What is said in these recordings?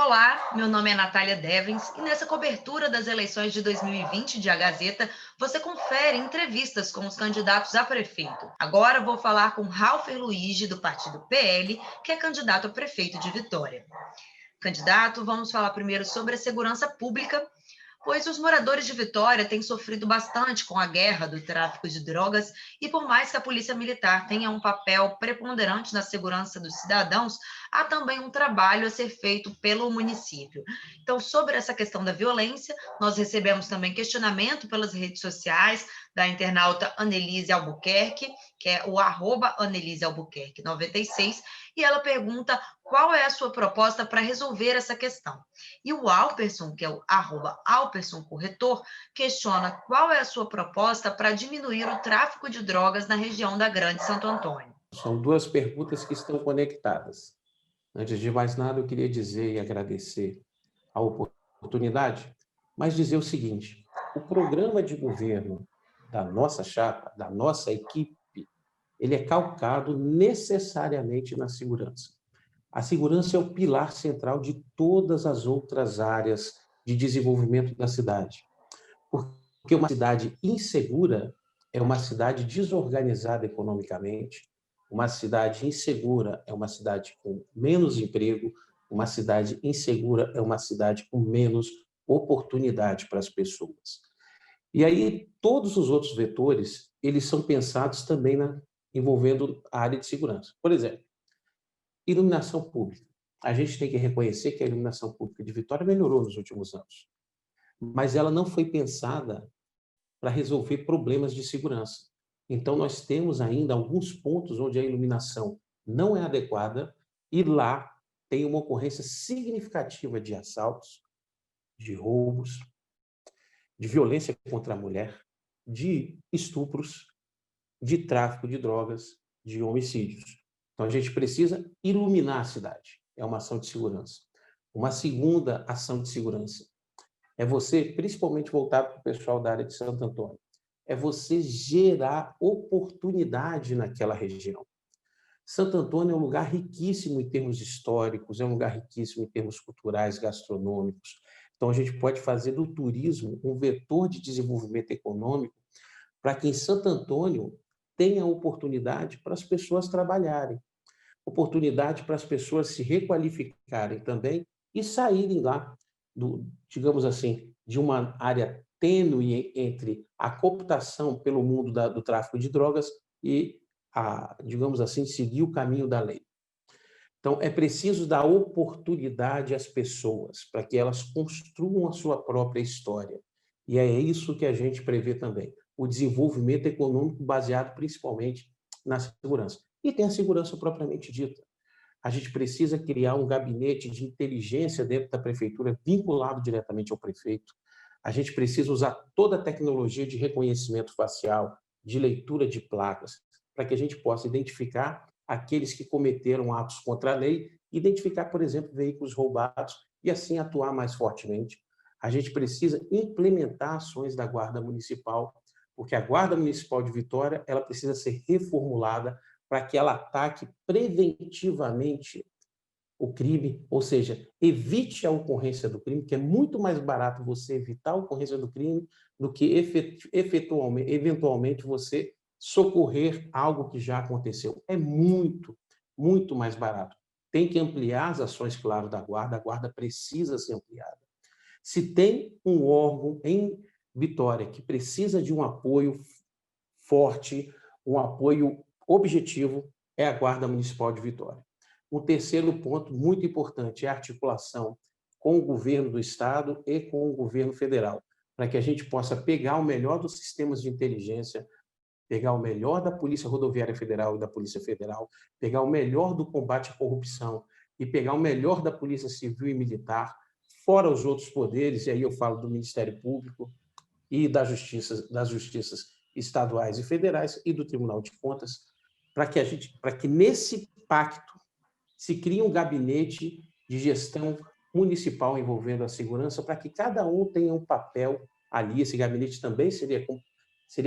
Olá, meu nome é Natália Devens e nessa cobertura das eleições de 2020 de A Gazeta, você confere entrevistas com os candidatos a prefeito. Agora vou falar com Ralfer Luigi, do partido PL, que é candidato a prefeito de Vitória. Candidato, vamos falar primeiro sobre a segurança pública, pois os moradores de Vitória têm sofrido bastante com a guerra do tráfico de drogas e por mais que a Polícia Militar tenha um papel preponderante na segurança dos cidadãos, há também um trabalho a ser feito pelo município. Então, sobre essa questão da violência, nós recebemos também questionamento pelas redes sociais da internauta Annelise Albuquerque, que é o @Annelise Albuquerque 96, e ela pergunta qual é a sua proposta para resolver essa questão. E o Alperson, que é o @Alperson Corretor, questiona qual é a sua proposta para diminuir o tráfico de drogas na região da Grande Santo Antônio. São duas perguntas que estão conectadas. Antes de mais nada, eu queria dizer e agradecer a oportunidade, mas dizer o seguinte: o programa de governo da nossa chapa, da nossa equipe, ele é calcado necessariamente na segurança. A segurança é o pilar central de todas as outras áreas de desenvolvimento da cidade. Porque uma cidade insegura é uma cidade desorganizada economicamente, uma cidade insegura é uma cidade com menos emprego, uma cidade insegura é uma cidade com menos oportunidade para as pessoas. E aí, todos os outros vetores, eles são pensados também envolvendo a área de segurança. Por exemplo, iluminação pública. A gente tem que reconhecer que a iluminação pública de Vitória melhorou nos últimos anos, mas ela não foi pensada para resolver problemas de segurança. Então, nós temos ainda alguns pontos onde a iluminação não é adequada e lá tem uma ocorrência significativa de assaltos, de roubos, de violência contra a mulher, de estupros, de tráfico de drogas, de homicídios. Então, a gente precisa iluminar a cidade. É uma ação de segurança. Uma segunda ação de segurança é você, principalmente voltado para o pessoal da área de Santo Antônio, é você gerar oportunidade naquela região. Santo Antônio é um lugar riquíssimo em termos históricos, é um lugar riquíssimo em termos culturais, gastronômicos. Então, a gente pode fazer do turismo um vetor de desenvolvimento econômico para que em Santo Antônio tenha oportunidade para as pessoas trabalharem, oportunidade para as pessoas se requalificarem também e saírem lá, digamos assim, de uma área tênue entre a cooptação pelo mundo do tráfico de drogas e, digamos assim, seguir o caminho da lei. Então, é preciso dar oportunidade às pessoas para que elas construam a sua própria história. E é isso que a gente prevê também, o desenvolvimento econômico baseado principalmente na segurança. E tem a segurança propriamente dita. A gente precisa criar um gabinete de inteligência dentro da prefeitura, vinculado diretamente ao prefeito. A gente precisa usar toda a tecnologia de reconhecimento facial, de leitura de placas, para que a gente possa identificar aqueles que cometeram atos contra a lei, identificar, por exemplo, veículos roubados e assim atuar mais fortemente. A gente precisa implementar ações da Guarda Municipal, porque a Guarda Municipal de Vitória ela precisa ser reformulada para que ela ataque preventivamente o crime, ou seja, evite a ocorrência do crime, que é muito mais barato você evitar a ocorrência do crime do que eventualmente você socorrer algo que já aconteceu. É muito, muito mais barato. Tem que ampliar as ações, claro, da Guarda, a Guarda precisa ser ampliada. Se tem um órgão em Vitória que precisa de um apoio forte, um apoio objetivo, é a Guarda Municipal de Vitória. O terceiro ponto muito importante é a articulação com o governo do Estado e com o governo federal, para que a gente possa pegar o melhor dos sistemas de inteligência, pegar o melhor da Polícia Rodoviária Federal e da Polícia Federal, pegar o melhor do combate à corrupção e pegar o melhor da Polícia Civil e Militar, fora os outros poderes, e aí eu falo do Ministério Público e das justiças estaduais e federais e do Tribunal de Contas, para que nesse pacto se crie um gabinete de gestão municipal envolvendo a segurança, para que cada um tenha um papel ali. Esse gabinete também seria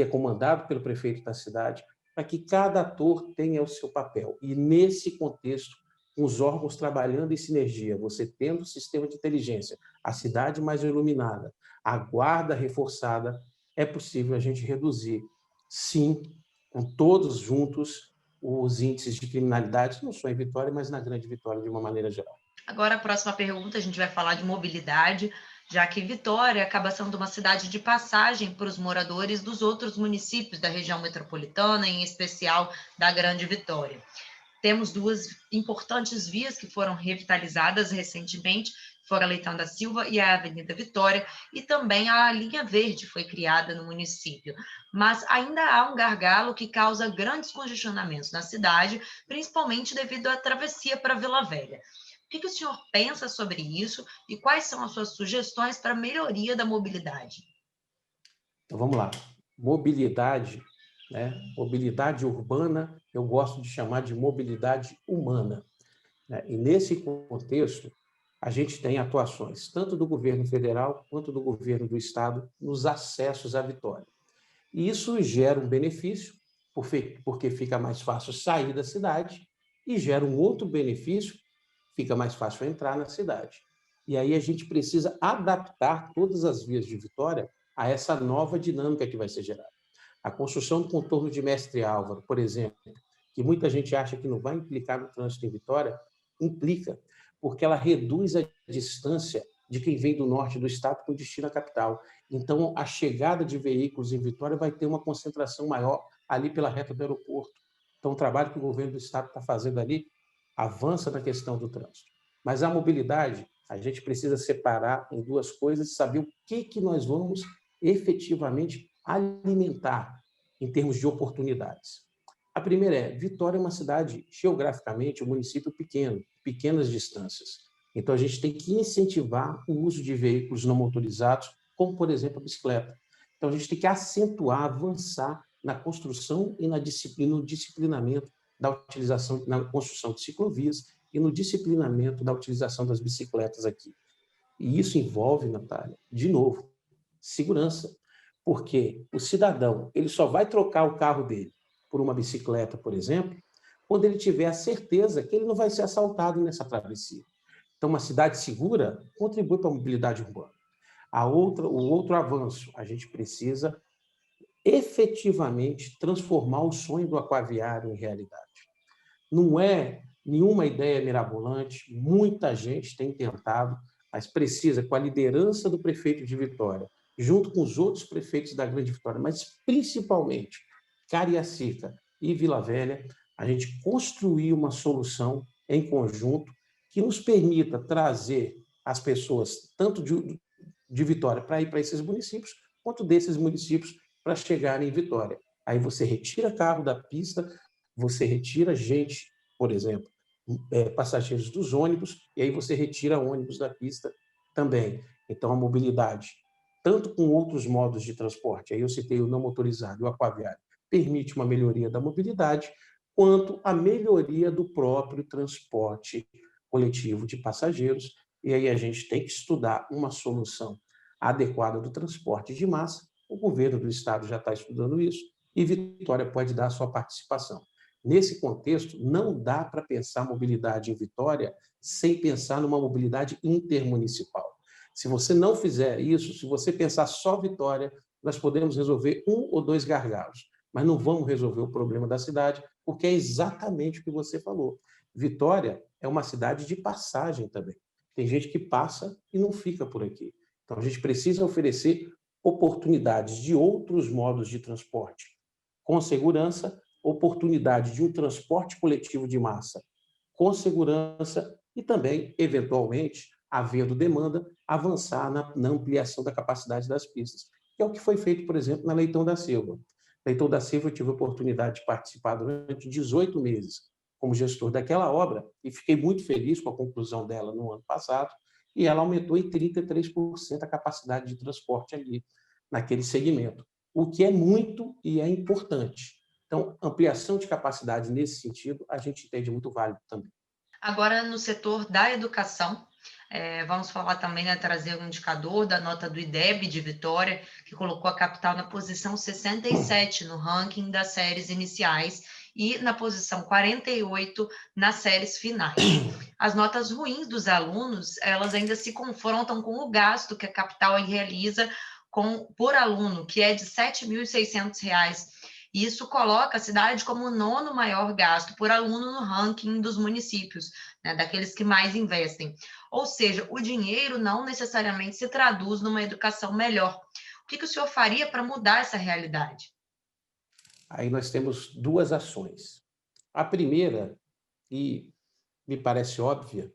comandado pelo prefeito da cidade, para que cada ator tenha o seu papel. E, nesse contexto, com os órgãos trabalhando em sinergia, você tendo o sistema de inteligência, a cidade mais iluminada, a guarda reforçada, é possível a gente reduzir, sim, com todos juntos, os índices de criminalidade, não só em Vitória, mas na Grande Vitória de uma maneira geral. Agora, a próxima pergunta, a gente vai falar de mobilidade, já que Vitória acaba sendo uma cidade de passagem para os moradores dos outros municípios da região metropolitana, em especial da Grande Vitória. Temos duas importantes vias que foram revitalizadas recentemente, foram a Leitão da Silva e a Avenida Vitória, e também a linha verde foi criada no município. Mas ainda há um gargalo que causa grandes congestionamentos na cidade, principalmente devido à travessia para Vila Velha. O que o senhor pensa sobre isso e quais são as suas sugestões para a melhoria da mobilidade? Então vamos lá. Mobilidade, né? Mobilidade urbana, eu gosto de chamar de mobilidade humana, né? E nesse contexto, a gente tem atuações tanto do governo federal quanto do governo do estado nos acessos à Vitória. E isso gera um benefício, porque fica mais fácil sair da cidade, e gera um outro benefício, fica mais fácil entrar na cidade. E aí a gente precisa adaptar todas as vias de Vitória a essa nova dinâmica que vai ser gerada. A construção do contorno de Mestre Álvaro, por exemplo, que muita gente acha que não vai implicar no trânsito em Vitória, implica, porque ela reduz a distância de quem vem do norte do estado com destino à capital. Então, a chegada de veículos em Vitória vai ter uma concentração maior ali pela reta do aeroporto. Então, o trabalho que o governo do estado está fazendo ali avança na questão do trânsito. Mas a mobilidade, a gente precisa separar em duas coisas e saber o que nós vamos efetivamente alimentar em termos de oportunidades. A primeira é, Vitória é uma cidade, geograficamente, um município pequeno, pequenas distâncias. Então, a gente tem que incentivar o uso de veículos não motorizados, como, por exemplo, a bicicleta. Então, a gente tem que acentuar, avançar na construção e no disciplinamento da utilização, na construção de ciclovias e no disciplinamento da utilização das bicicletas aqui. E isso envolve, Natália, de novo, segurança, porque o cidadão ele só vai trocar o carro dele por uma bicicleta, por exemplo, quando ele tiver a certeza que ele não vai ser assaltado nessa travessia. Então, uma cidade segura contribui para a mobilidade urbana. O outro avanço, a gente precisa efetivamente transformar o sonho do aquaviário em realidade. Não é nenhuma ideia mirabolante, muita gente tem tentado, mas precisa, com a liderança do prefeito de Vitória, junto com os outros prefeitos da Grande Vitória, mas principalmente Cariacica e Vila Velha, a gente construir uma solução em conjunto que nos permita trazer as pessoas, tanto de Vitória para ir para esses municípios, quanto desses municípios para chegarem em Vitória. Aí você retira carro da pista, você retira gente, por exemplo, passageiros dos ônibus, e aí você retira ônibus da pista também. Então, a mobilidade, tanto com outros modos de transporte, aí eu citei o não motorizado e o aquaviário, permite uma melhoria da mobilidade, quanto a melhoria do próprio transporte coletivo de passageiros, e aí a gente tem que estudar uma solução adequada do transporte de massa. O governo do estado já está estudando isso, e Vitória pode dar a sua participação. Nesse contexto, não dá para pensar mobilidade em Vitória sem pensar numa mobilidade intermunicipal. Se você não fizer isso, se você pensar só Vitória, nós podemos resolver um ou dois gargalos, mas não vamos resolver o problema da cidade, porque é exatamente o que você falou. Vitória é uma cidade de passagem também. Tem gente que passa e não fica por aqui. Então, a gente precisa oferecer oportunidades de outros modos de transporte com segurança, oportunidade de um transporte coletivo de massa com segurança e também, eventualmente, havendo demanda, avançar na ampliação da capacidade das pistas, que é o que foi feito, por exemplo, na Leitão da Silva. Leitão da Silva, eu tive a oportunidade de participar durante 18 meses como gestor daquela obra e fiquei muito feliz com a conclusão dela no ano passado, e ela aumentou em 33% a capacidade de transporte ali, naquele segmento, o que é muito e é importante. Então, ampliação de capacidade nesse sentido, a gente entende muito válido também. Agora, no setor da educação, vamos falar também, né, trazer um indicador da nota do IDEB de Vitória, que colocou a capital na posição 67 no ranking das séries iniciais e na posição 48 nas séries finais. As notas ruins dos alunos, elas ainda se confrontam com o gasto que a capital realiza por aluno, que é de R$ 7.600. E isso coloca a cidade como o nono maior gasto por aluno no ranking dos municípios, né, daqueles que mais investem. Ou seja, o dinheiro não necessariamente se traduz numa educação melhor. O que o senhor faria para mudar essa realidade? Aí nós temos duas ações. A primeira, e me parece óbvia,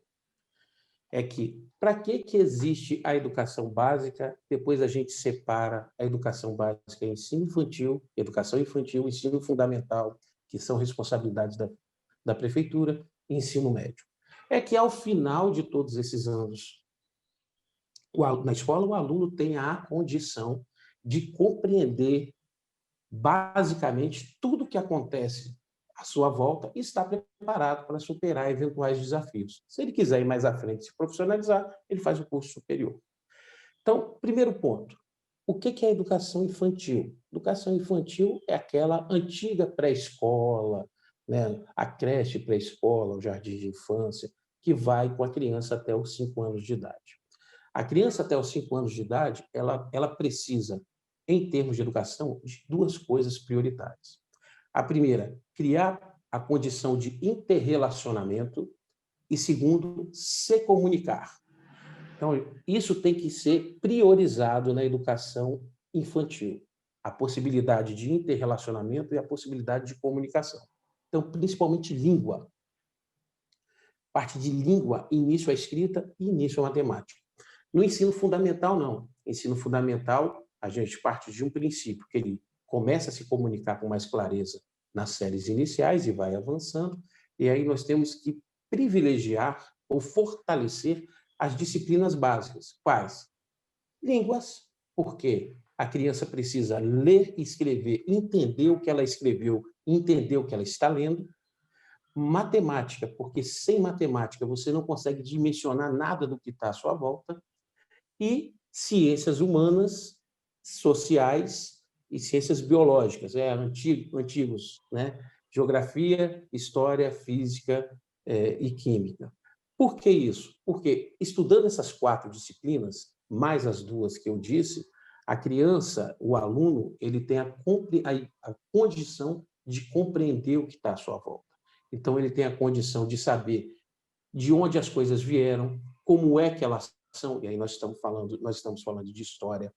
é que para que existe a educação básica, depois a gente separa a educação básica em ensino infantil, ensino fundamental, que são responsabilidades da prefeitura, e ensino médio. É que ao final de todos esses anos, na escola, o aluno tem a condição de compreender basicamente tudo o que acontece à sua volta e está preparado para superar eventuais desafios. Se ele quiser ir mais à frente, se profissionalizar, ele faz o curso superior. Então, primeiro ponto, o que é educação infantil? Educação infantil é aquela antiga pré-escola, né? A creche pré-escola, o jardim de infância, que vai com a criança até os 5 anos de idade. A criança até os 5 anos de idade, ela precisa, em termos de educação, de duas coisas prioritárias. A primeira, criar a condição de interrelacionamento e, segundo, se comunicar. Então, isso tem que ser priorizado na educação infantil. A possibilidade de interrelacionamento e a possibilidade de comunicação. Então, principalmente língua. Parte de língua, início à escrita e início à matemática. No ensino fundamental, não. Ensino fundamental, a gente parte de um princípio, que ele começa a se comunicar com mais clareza nas séries iniciais e vai avançando, e aí nós temos que privilegiar ou fortalecer as disciplinas básicas. Quais? Línguas, porque a criança precisa ler e escrever, entender o que ela escreveu, entender o que ela está lendo. Matemática, porque sem matemática você não consegue dimensionar nada do que está à sua volta. E ciências humanas, sociais e ciências biológicas, antigos, né? Geografia, história, física e química. Por que isso? Porque estudando essas 4 disciplinas, mais as duas que eu disse, a criança, o aluno, ele tem a condição de compreender o que está à sua volta. Então, ele tem a condição de saber de onde as coisas vieram, como é que elas são, e aí nós estamos falando de história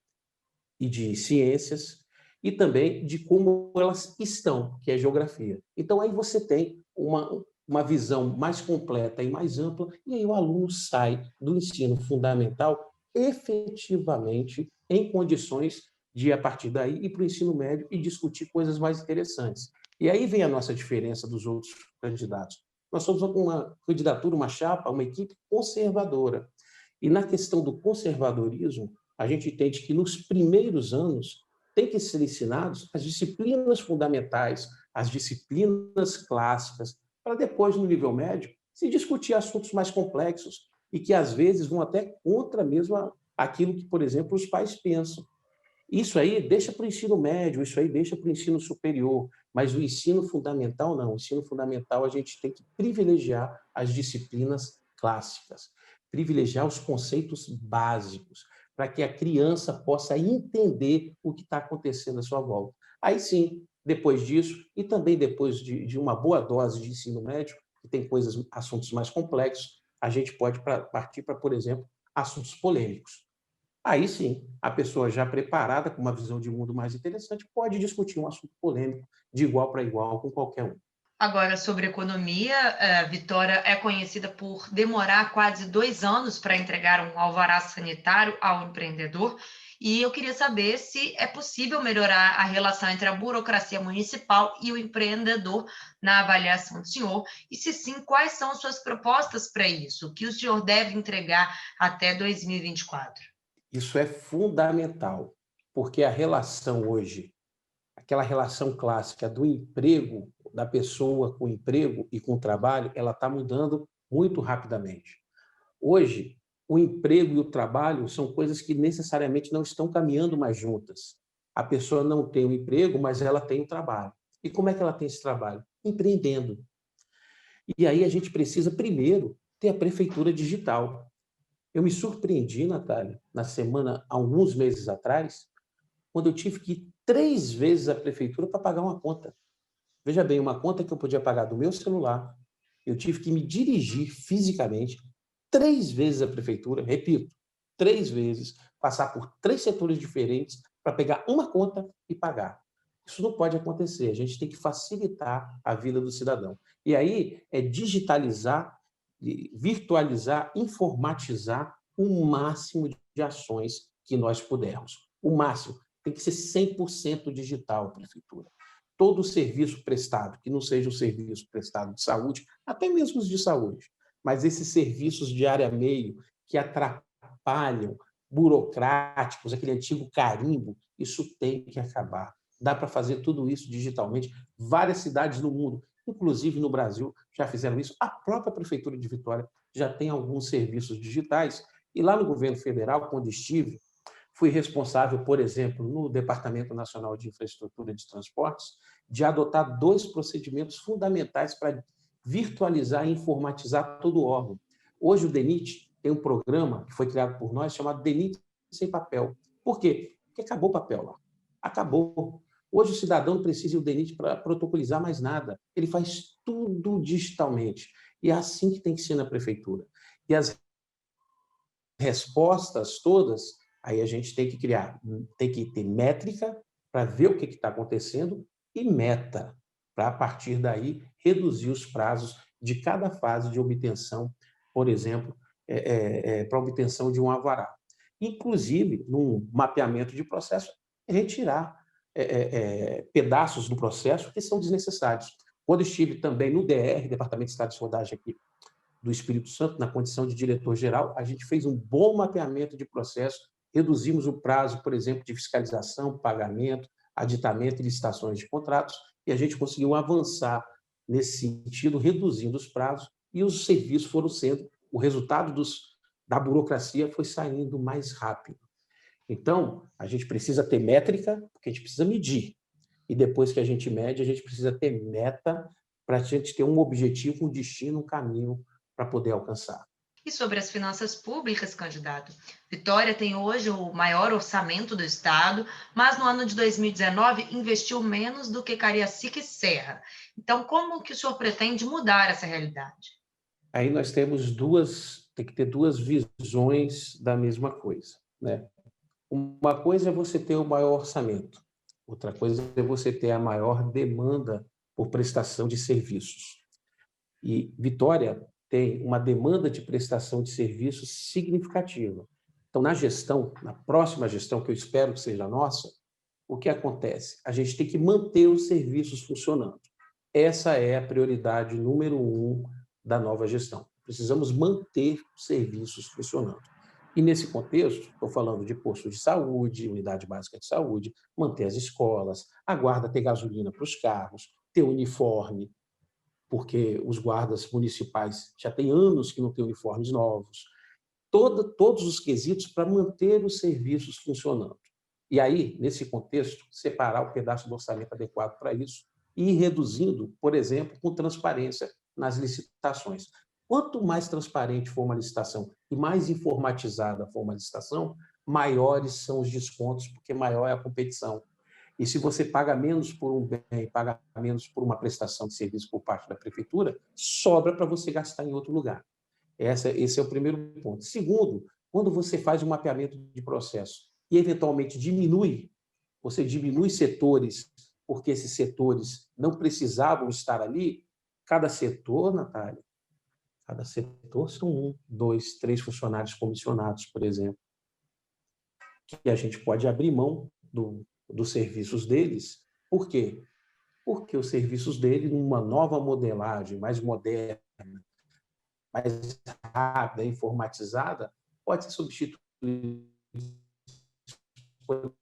e de ciências, e também de como elas estão, que é geografia. Então, aí você tem uma visão mais completa e mais ampla, e aí o aluno sai do ensino fundamental efetivamente em condições de, a partir daí, ir para o ensino médio e discutir coisas mais interessantes. E aí vem a nossa diferença dos outros candidatos. Nós somos uma candidatura, uma chapa, uma equipe conservadora. E na questão do conservadorismo, a gente entende que nos primeiros anos tem que ser ensinados as disciplinas fundamentais, as disciplinas clássicas, para depois, no nível médio, se discutir assuntos mais complexos e que, às vezes, vão até contra mesmo aquilo que, por exemplo, os pais pensam. Isso aí deixa para o ensino médio, isso aí deixa para o ensino superior, mas o ensino fundamental não. O ensino fundamental a gente tem que privilegiar as disciplinas clássicas, privilegiar os conceitos básicos, para que a criança possa entender o que está acontecendo à sua volta. Aí sim, depois disso, e também depois de uma boa dose de ensino médio, que tem assuntos mais complexos, a gente pode partir para, por exemplo, assuntos polêmicos. Aí sim, a pessoa já preparada, com uma visão de mundo mais interessante, pode discutir um assunto polêmico de igual para igual com qualquer um. Agora, sobre economia, a Vitória é conhecida por demorar quase 2 anos para entregar um alvará sanitário ao empreendedor. E eu queria saber se é possível melhorar a relação entre a burocracia municipal e o empreendedor na avaliação do senhor. E se sim, quais são suas propostas para isso? O que o senhor deve entregar até 2024? Isso é fundamental, porque a relação hoje, aquela relação clássica do emprego, da pessoa com o emprego e com o trabalho, ela está mudando muito rapidamente. Hoje, o emprego e o trabalho são coisas que necessariamente não estão caminhando mais juntas. A pessoa não tem o emprego, mas ela tem o trabalho. E como é que ela tem esse trabalho? empreendendo. E aí a gente precisa, primeiro, ter a prefeitura digital. Eu me surpreendi, Natália, na semana, alguns meses atrás, quando eu tive que ir 3 vezes à prefeitura para pagar uma conta. Veja bem, uma conta que eu podia pagar do meu celular, eu tive que me dirigir fisicamente 3 vezes à prefeitura, repito, 3 vezes, passar por 3 setores diferentes para pegar uma conta e pagar. Isso não pode acontecer, a gente tem que facilitar a vida do cidadão. E aí é digitalizar, virtualizar, informatizar o máximo de ações que nós pudermos. O máximo. Tem que ser 100% digital, prefeitura. Todo serviço prestado, que não seja o serviço prestado de saúde, até mesmo os de saúde, mas esses serviços de área meio que atrapalham, burocráticos, aquele antigo carimbo, isso tem que acabar. Dá para fazer tudo isso digitalmente. Várias cidades no mundo, inclusive no Brasil, já fizeram isso. A própria Prefeitura de Vitória já tem alguns serviços digitais. E lá no governo federal, quando estive, fui responsável, por exemplo, no Departamento Nacional de Infraestrutura de Transportes, de adotar 2 procedimentos fundamentais para virtualizar e informatizar todo o órgão. Hoje o DENIT tem um programa que foi criado por nós chamado DENIT sem papel. Por quê? Porque acabou o papel lá. Acabou. Hoje o cidadão não precisa ir ao DENIT para protocolizar mais nada. Ele faz tudo digitalmente. E é assim que tem que ser na prefeitura. E as respostas todas, aí a gente tem que criar, tem que ter métrica para ver o que está acontecendo e meta, para a partir daí reduzir os prazos de cada fase de obtenção, por exemplo, para obtenção de um alvará. Inclusive, num mapeamento de processo, retirar pedaços do processo que são desnecessários. Quando estive também no DR, Departamento de Estado de Soldagem aqui do Espírito Santo, na condição de diretor-geral, a gente fez um bom mapeamento de processo, reduzimos o prazo, por exemplo, de fiscalização, pagamento, aditamento e licitações de contratos, e a gente conseguiu avançar nesse sentido, reduzindo os prazos, e os serviços foram sendo, o resultado da burocracia foi saindo mais rápido. Então, a gente precisa ter métrica, porque a gente precisa medir. E depois que a gente mede, a gente precisa ter meta para a gente ter um objetivo, um destino, um caminho para poder alcançar. E sobre as finanças públicas, candidato? Vitória tem hoje o maior orçamento do estado, mas no ano de 2019 investiu menos do que Cariacica e Serra. Então, como que o senhor pretende mudar essa realidade? Aí nós tem que ter 2 visões da mesma coisa, né? Uma coisa é você ter o maior orçamento, outra coisa é você ter a maior demanda por prestação de serviços. E Vitória tem uma demanda de prestação de serviços significativa. Então, na gestão, na próxima gestão, que eu espero que seja nossa, o que acontece? A gente tem que manter os serviços funcionando. Essa é a prioridade número 1 da nova gestão. Precisamos manter os serviços funcionando. E nesse contexto, estou falando de posto de saúde, unidade básica de saúde, manter as escolas, a guarda ter gasolina para os carros, ter uniforme, porque os guardas municipais já têm anos que não têm uniformes novos. Todos os quesitos para manter os serviços funcionando. E aí, nesse contexto, separar o pedaço do orçamento adequado para isso e ir reduzindo, por exemplo, com transparência nas licitações. Quanto mais transparente for uma licitação e mais informatizada for uma licitação, maiores são os descontos, porque maior é a competição. E se você paga menos por um bem, paga menos por uma prestação de serviço por parte da prefeitura, sobra para você gastar em outro lugar. Esse é o primeiro ponto. Segundo, quando você faz um mapeamento de processo e, eventualmente, você diminui setores, porque esses setores não precisavam estar ali, cada setor, Natália, cada setor são 1, 2, 3 funcionários comissionados, por exemplo, que a gente pode abrir mão dos serviços deles. Por quê? Porque os serviços dele, numa nova modelagem, mais moderna, mais rápida, informatizada, pode ser substituído por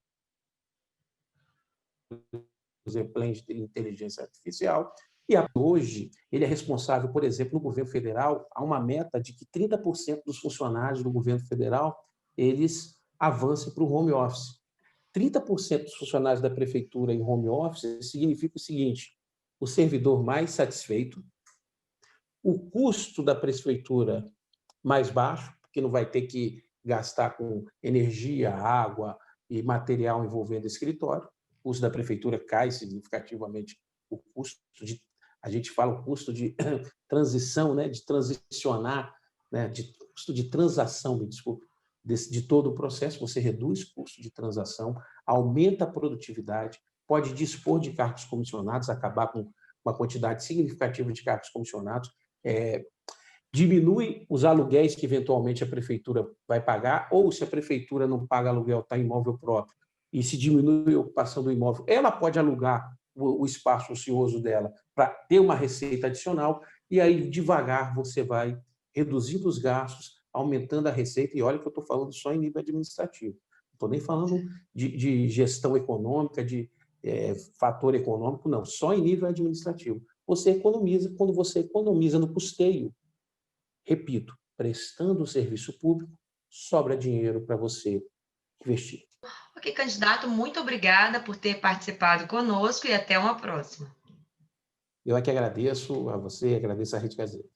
planos de inteligência artificial. E hoje, ele é responsável, por exemplo, no governo federal, há uma meta de que 30% dos funcionários do governo federal eles avancem para o home office. 30% dos funcionários da prefeitura em home office significa o seguinte: o servidor mais satisfeito, o custo da prefeitura mais baixo, porque não vai ter que gastar com energia, água e material envolvendo escritório. O custo da prefeitura cai significativamente, o custo de, a gente fala o custo de transição, né, de transicionar, né, de custo de transação, me desculpe, de todo o processo, você reduz o custo de transação, aumenta a produtividade, pode dispor de cargos comissionados, acabar com uma quantidade significativa de cargos comissionados, diminui os aluguéis que eventualmente a prefeitura vai pagar, ou se a prefeitura não paga aluguel, está em imóvel próprio, e se diminui a ocupação do imóvel, ela pode alugar o espaço ocioso dela para ter uma receita adicional, e aí devagar você vai reduzindo os gastos, aumentando a receita, e olha que eu estou falando só em nível administrativo, não estou nem falando de gestão econômica, de fator econômico, não, só em nível administrativo. Você economiza, quando você economiza no custeio, repito, prestando o serviço público, sobra dinheiro para você investir. Ok, candidato, muito obrigada por ter participado conosco e até uma próxima. Eu é que agradeço a você, agradeço a Rede Gazeta.